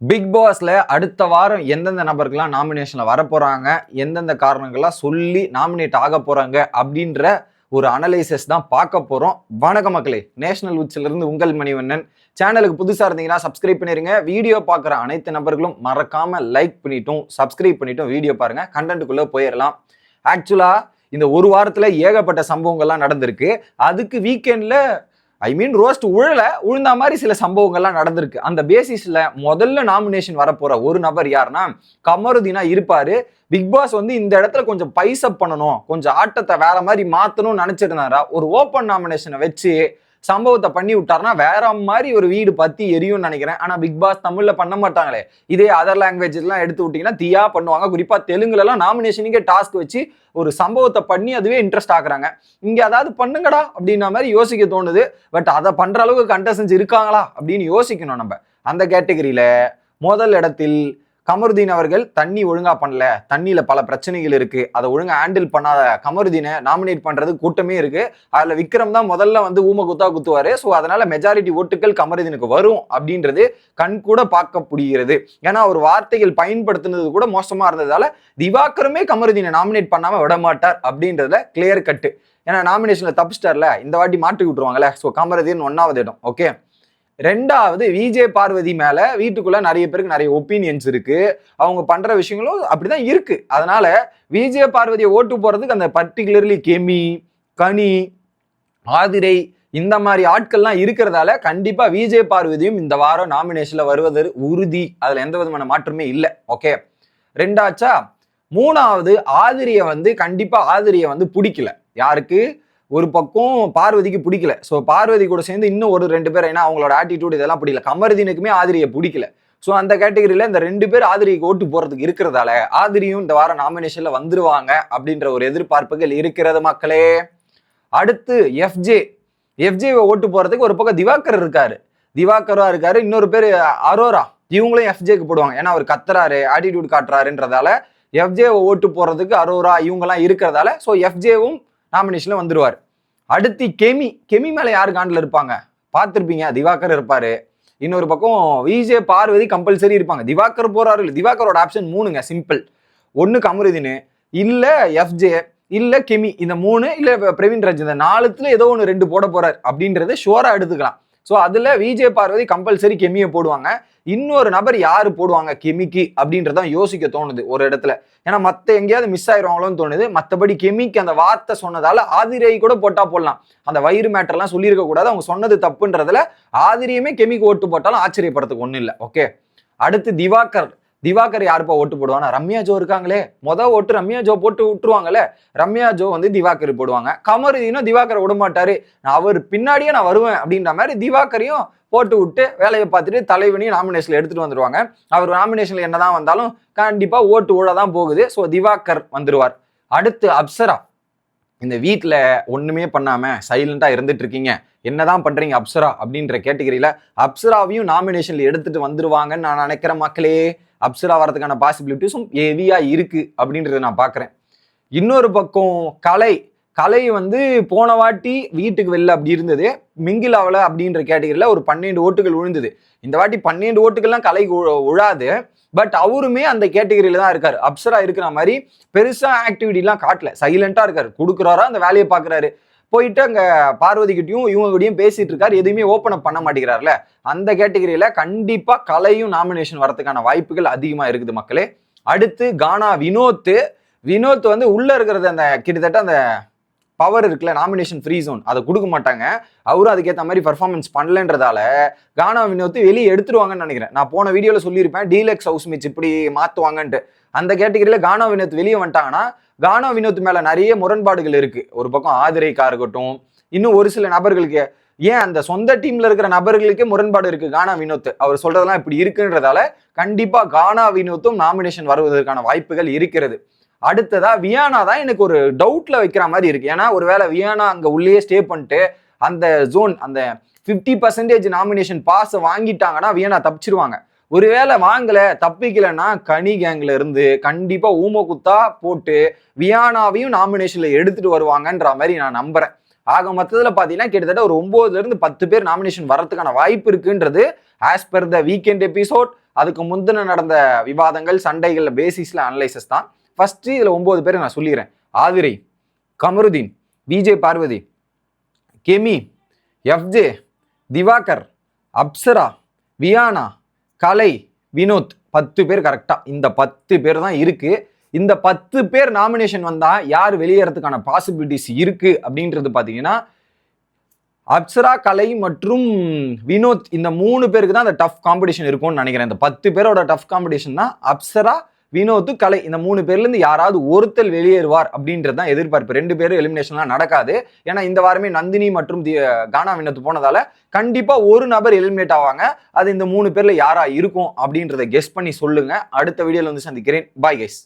Big பாஸ்ல அடுத்த வாரம் எந்தெந்த நபர்கள்லாம் நாமினேஷன்ல வரப்போறாங்க, எந்தெந்த காரணங்கள்லாம் சொல்லி நாமினேட் ஆக போறாங்க அப்படின்ற ஒரு அனலைசிஸ் தான் பார்க்க போறோம். வணக்க மக்களே, நேஷனல் உச்சில இருந்து உங்கள் மணிவண்ணன். சேனலுக்கு புதுசா இருந்தீங்கன்னா சப்ஸ்கிரைப் பண்ணிருங்க. வீடியோ பார்க்குற அனைத்து நபர்களும் மறக்காம லைக் பண்ணிட்டும் சப்ஸ்கிரைப் பண்ணிட்டும் வீடியோ பாருங்க. கண்டென்ட்டுக்குள்ள போயிடலாம். ஆக்சுவலா இந்த ஒரு வாரத்துல ஏகப்பட்ட சம்பவங்கள்லாம் நடந்திருக்கு. அதுக்கு வீக்கெண்ட்ல ரோஸ்ட் உழுந்த மாதிரி சில சம்பவங்கள்லாம் நடந்திருக்கு. அந்த பேசிஸ்ல முதல்ல நாமினேஷன் வரப்போற ஒரு நபர் யாருன்னா கமருதீனா இருப்பாரு. பிக் பாஸ் வந்து இந்த இடத்துல கொஞ்சம் பைசப் பண்ணணும், கொஞ்சம் ஆட்டத்தை வேற மாதிரி மாத்தணும்னு நினைச்சிருந்தாரா, ஒரு ஓப்பன் நாமினேஷனை வச்சு சம்பவத்தை பண்ணி விட்டாருன்னா வேற மாதிரி ஒரு வீடு பத்தி எரியும்னு நினைக்கிறேன். ஆனா பிக் பாஸ் தமிழ்ல பண்ண மாட்டாங்களே, இதே அதர் லாங்குவேஜ் எல்லாம் எடுத்து விட்டீங்கன்னா தீயா பண்ணுவாங்க. குறிப்பா தெலுங்குல எல்லாம் நாமினேஷனுக்கே டாஸ்க் வச்சு ஒரு சம்பவத்தை பண்ணி அதுவே இன்ட்ரெஸ்ட் ஆக்குறாங்க. இங்க அதாவது பண்ணுங்கடா அப்படின்ற மாதிரி யோசிக்க தோணுது. பட் அதை பண்ற அளவுக்கு கண்டஸ்டன்ஸ் இருக்காங்களா அப்படின்னு யோசிக்கணும். நம்ம அந்த கேட்டகரியில முதல் இடத்தில் கமருதீன் அவர்கள் தண்ணி ஒழுங்கா பண்ணல, தண்ணியில பல பிரச்சனைகள் இருக்கு, அதை ஒழுங்கா ஹேண்டில் பண்ணாத கமருதீனை நாமினேட் பண்றது கூட்டமே இருக்கு. அதுல விக்ரம் தான் முதல்ல வந்து ஊம குத்தா குத்துவாரு. ஸோ அதனால மெஜாரிட்டி ஓட்டுகள் கமருதீனுக்கு வரும் அப்படின்றது கண் கூட பார்க்க முடிகிறது. ஏன்னா ஒரு வார்த்தைகள் பயன்படுத்தினது கூட மோசமா இருந்ததால திவாகருமே கமருதீனை நாமினேட் பண்ணாம விட மாட்டார் அப்படின்றதுல கிளியர் கட்டு. ஏன்னா நாமினேஷன்ல தப்பிச்சிட்டார்ல, இந்த வாட்டி மாட்டி விட்டுருவாங்கல்ல. ஸோ கமருதீன் 1வது இடம். ஓகே, ரெண்டாவது விஜய் பார்வதி மேல வீட்டுக்குள்ள நிறைய பேருக்கு நிறைய ஒப்பீனியன்ஸ் இருக்கு. அவங்க பண்ற விஷயங்களும் அப்படிதான் இருக்கு. அதனால விஜய் பார்வதியை ஓட்டு போறதுக்கு அந்த பர்டிகுலர்லி கெமி, கனி, ஆதிரை இந்த மாதிரி ஆட்கள்லாம் இருக்கிறதால கண்டிப்பா விஜய் பார்வதியும் இந்த வாரம் நாமினேஷன்ல வருவது உறுதி. அதுல எந்த விதமான மாற்றமே இல்லை. ஓகே, ரெண்டாச்சா. மூணாவது ஆதிரிய வந்து கண்டிப்பா ஆதிரிய வந்து பிடிக்கல. யாருக்கு? ஒரு பக்கம் பார்வதிக்கு பிடிக்கல. ஸோ பார்வதி கூட சேர்ந்து இன்னும் ஒரு 2 பேர், ஏன்னா அவங்களோட ஆட்டிடியூட் இதெல்லாம் பிடிக்கல. கமருதீனுக்குமே ஆதிரியை பிடிக்கல. ஸோ அந்த கேட்டகரியில இந்த 2 பேர் ஆதிரிக்கு ஓட்டு போறதுக்கு இருக்கிறதால ஆதிரியும் இந்த வாரம் நாமினேஷன்ல வந்துருவாங்க அப்படின்ற ஒரு எதிர்பார்ப்புகள் இருக்கிறது மக்களே. அடுத்து எஃப்ஜேவை ஓட்டு போறதுக்கு ஒரு பக்கம் திவாகர் இருக்காரு, திவாகரா இருக்காரு. இன்னொரு பேர் அரோரா. இவங்களும் எஃப்ஜேக்கு போடுவாங்க. ஏன்னா அவர் கத்துறாரு, ஆட்டிடியூட் காட்டுறாருன்றதால எஃப்ஜேவை ஓட்டு போறதுக்கு அரோரா இவங்கெல்லாம் இருக்கிறதால ஸோ எஃப்ஜேவும் நாமினேஷன்ல வந்துருவார். அடுத்து கெமி மேல யாரு காண்டில் இருப்பாங்க பார்த்துருப்பீங்க. திவாகர் இருப்பாரு. இன்னொரு பக்கம் விஜய் பார்வதி கம்பல்சரி இருப்பாங்க. திவாகர் போறாரு இல்லை, திவாகரோட ஆப்ஷன் 3ங்க, சிம்பிள். ஒன்னு கமருதீன், இல்ல எஃப்ஜே, இல்ல கெமி. இந்த 3 இல்ல பிரவீன் ராஜ், இந்த 4த்துல ஏதோ 1 2 போட போறாரு அப்படின்றது ஷோரா எடுத்துக்கலாம். ஸோ அதுல விஜய் பார்வதி கம்பல்சரி கெமியை போடுவாங்க. இன்னொரு நபர் யாரு போடுவாங்க கெமிக்கு அப்படின்றதான் யோசிக்க தோணுது ஒரு இடத்துல. ஏன்னா மத்த எங்கேயாவது மிஸ் ஆயிடுவாங்களோன்னு தோணுது. மற்றபடி கெமிக்கு அந்த வார்த்தை சொன்னதால ஆதிரை கூட போட்டா போடலாம். அந்த வயிறு மேட்டர்லாம் சொல்லியிருக்க கூடாது, அவங்க சொன்னது தப்புன்றதுல ஆதிரியுமே கெமிக்கு ஓட்டு போட்டாலும் ஆச்சரியப்படுறதுக்கு ஒன்றும் இல்லை. ஓகே, அடுத்து திவாகர் யாருப்பா ஓட்டு போடுவானா? ரம்யா ஜோ இருக்காங்களே, ஓட்டு ரம்யா ஜோ போட்டு விட்டுருவாங்கல்ல. ரம்யா ஜோ வந்து திவாகர் போடுவாங்க. கமருதீனும் திவாகரை விட மாட்டாரு, அவர் பின்னாடியே நான் வருவேன் அப்படின்ற மாதிரி திவாகரையும் போட்டு விட்டு வேலையை பார்த்துட்டு தலைவனையும் நாமினேஷன்ல எடுத்துட்டு வந்துருவாங்க. அவர் நாமினேஷன்ல என்னதான் வந்தாலும் கண்டிப்பா ஓட்டு ஊழதான் போகுது. ஸோ திவாகர் வந்துருவார். அடுத்து அப்சரா. இந்த வீட்டில் ஒண்ணுமே பண்ணாம சைலண்டா இருந்துட்டு இருக்கீங்க, என்னதான் பண்றீங்க அப்சரா அப்படின்ற கேட்டகரியில அப்சராவையும் நாமினேஷன்ல எடுத்துட்டு வந்துருவாங்கன்னு நான் நினைக்கிறேன் மக்களே. அப்சரா வரதுக்கான பாசிபிலிட்டிஸும் ஹெவியா இருக்கு அப்படின்றத நான் பாக்குறேன். இன்னொரு பக்கம் கலை வந்து போன வாட்டி வீட்டுக்கு வெளில அப்படி இருந்தது, மிங்கில் ஆகல அப்படின்ற கேட்டகரியில ஒரு 12 ஓட்டுகள் விழுந்தது. இந்த வாட்டி 12 ஓட்டுகள்லாம் கலைக்கு உழாது. பட் அவருமே அந்த கேட்டகரியில தான் இருக்காரு. அப்சரா இருக்கிற மாதிரி பெருசா ஆக்டிவிட்டிலாம் காட்டல, சைலண்டா இருக்காரு. கொடுக்குறாரா அந்த வேலையை பாக்குறாரு. போயிட்டு அங்க பார்வதி கிட்டையும் இவங்க கிட்டையும் பேசிட்டு இருக்காரு. எதுவுமே ஓப்பன் அப் பண்ண மாட்டேங்கிறாருல. அந்த கேட்டகரியில கண்டிப்பா கலையும் நாமினேஷன் வரதுக்கான வாய்ப்புகள் அதிகமா இருக்குது மக்களே. அடுத்து கானா வினோத் வந்து உள்ள இருக்கிறது அந்த கிட்டத்தட்ட அந்த பவர் இருக்குல்ல, நாமினேஷன் ஃப்ரீ ஜோன், அதை கொடுக்க மாட்டாங்க. அவரும் அதுக்கேற்ற மாதிரி பர்ஃபார்மன்ஸ் பண்ணலன்றதால கானா வினோத் வெளியே எடுத்துருவாங்கன்னு நினைக்கிறேன். நான் போன வீடியோல சொல்லியிருப்பேன் டீலக்ஸ் ஹவுஸ் மேட்ச் இப்படி மாத்துவாங்கன்ட்டு. அந்த கேட்டகரியில கானா வினோத் வெளியே வந்துட்டாங்கன்னா கானா வினோத் மேல நிறைய முரண்பாடுகள் இருக்கு. ஒரு பக்கம் ஆதிரைக்கா இருக்கட்டும், இன்னும் ஒரு சில நபர்களுக்கு, ஏன் அந்த சொந்த டீம்ல இருக்கிற நபர்களுக்கே முரண்பாடு இருக்கு. கானா வினோத் அவர் சொல்றதெல்லாம் இப்படி இருக்குன்றதால கண்டிப்பா கானா வினோத்தும் நாமினேஷன் வருவதற்கான வாய்ப்புகள் இருக்கிறது. அடுத்ததா வியானா தான் எனக்கு ஒரு டவுட்ல வைக்கிற மாதிரி இருக்கு. ஏன்னா ஒருவேளை வியானா அங்க உள்ளே ஸ்டே பண்ணிட்டு அந்த ஜோன் அந்த 50% நாமினேஷன் பாஸ் வாங்கிட்டாங்கன்னா வியானா தப்பிச்சிருவாங்க. ஒருவேளை வாங்கல தப்பிக்கலன்னா கனி கேங்ல இருந்து கண்டிப்பா ஊம குத்தா போட்டு வியானாவையும் நாமினேஷன்ல எடுத்துட்டு வருவாங்கன்ற மாதிரி நான் நம்புறேன். ஆக மொத்தத்துல பாத்தீங்கன்னா கிட்டத்தட்ட ஒரு 9ல இருந்து 10 பேர் நாமினேஷன் வர்றதுக்கான வாய்ப்பு இருக்குன்றது as per the weekend episode அதுக்கு முந்தின நடந்த விவாதங்கள் சண்டைகள் பேசிஸ்ல அனலைசஸ் தான். ஃபர்ஸ்ட் இதுல 9 பேரை நான் சொல்லிடுறேன். ஆதிரை, கமருதீன், விஜய் பார்வதி, கெமி, எஃப்ஜே, திவாகர், அப்சரா, வியானா, கலை, வினோத். 10 பேர் கரெக்டா. இந்த 10 பேர் தான் இருக்கு. இந்த 10 பேர் நாமினேஷன் வந்தா யார் வெளியேறதுக்கான பாசிபிலிட்டிஸ் இருக்கு அப்படின்றது பாத்தீங்கன்னா அப்சரா, கலை மற்றும் வினோத், இந்த 3 பேருக்கு தான் அந்த டஃப் காம்படிஷன் இருக்கும்னு நினைக்கிறேன். இந்த 10 பேரோட டஃப் காம்படிஷன் தான் அப்சரா, வினோத், கலை. இந்த 3 பேர்ல இருந்து யாராவது ஒருத்தர் வெளியேறுவார் அப்படின்றது தான் எதிர்பார்ப்பு. 2 பேரும் எலிமினேஷன்லாம் நடக்காது. ஏன்னா இந்த வாரமே நந்தினி மற்றும் கானா வினோத் போனதால கண்டிப்பா ஒரு நபர் எலிமினேட் ஆவாங்க. அது இந்த 3 பேர்ல யாரா இருக்கும் அப்படின்றத கெஸ் பண்ணி சொல்லுங்க. அடுத்த வீடியோல வந்து சந்திக்கிறேன். Bye guys.